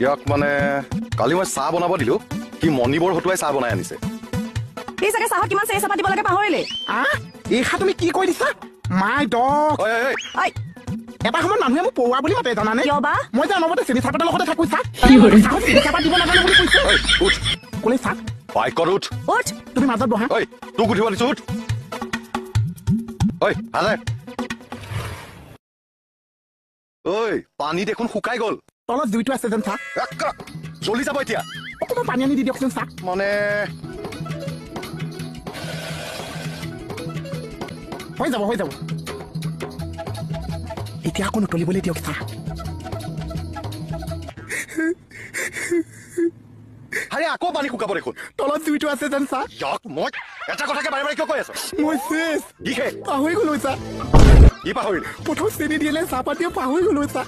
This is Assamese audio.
ইয়াক মানে কালি মই চাহ বনাব দিলো কি মণিবৰ হতুৱাই চাহ বনাই আনিছে এই চাগে চাহত কিমান চেনি চাপাত দিব লাগে পাহৰিলে এই খা তুমি কি কৈ দিছা মাই ডগ ঐ এটা সময়ত মানুহে মোক পৌৱা বুলি মাতে জানানে কিয় বা মই যে অনবৰতে চেনি চাহপাতৰ লগতে থাকো চা চাহত চেনি চাহপাত দিব নাজানো বুলি কৈছে উঠ ক'লে চাহ বাইকত উঠ উঠ তুমি মাজত বহা ঐ তোক উঠিব দিছো উঠ ঐ ভালে ঐ পানী দেখোন শুকাই গ'ল তলত জুইটো আছে যেন চাহ জ্বলি যাব এতিয়া অকণমান পানী আনি দি দিয়কচোন চাহ মানে হৈ যাব এতিয়া আকৌ নতলিবলৈ দিয়ক চাহ আৰে আকৌ পানী শুকাব দেখোন তলত জুইটো আছে যেন চাহ ইয়াক মই এটা কথাকে বাৰে বাৰে কিয় কৈ আছ মই চেছ কি হে পাহৰি গলো চাহ কি পাহৰিলি প্ৰথম চেনি দিলে চাহপাত দিয়া পাহৰি গলো চাহ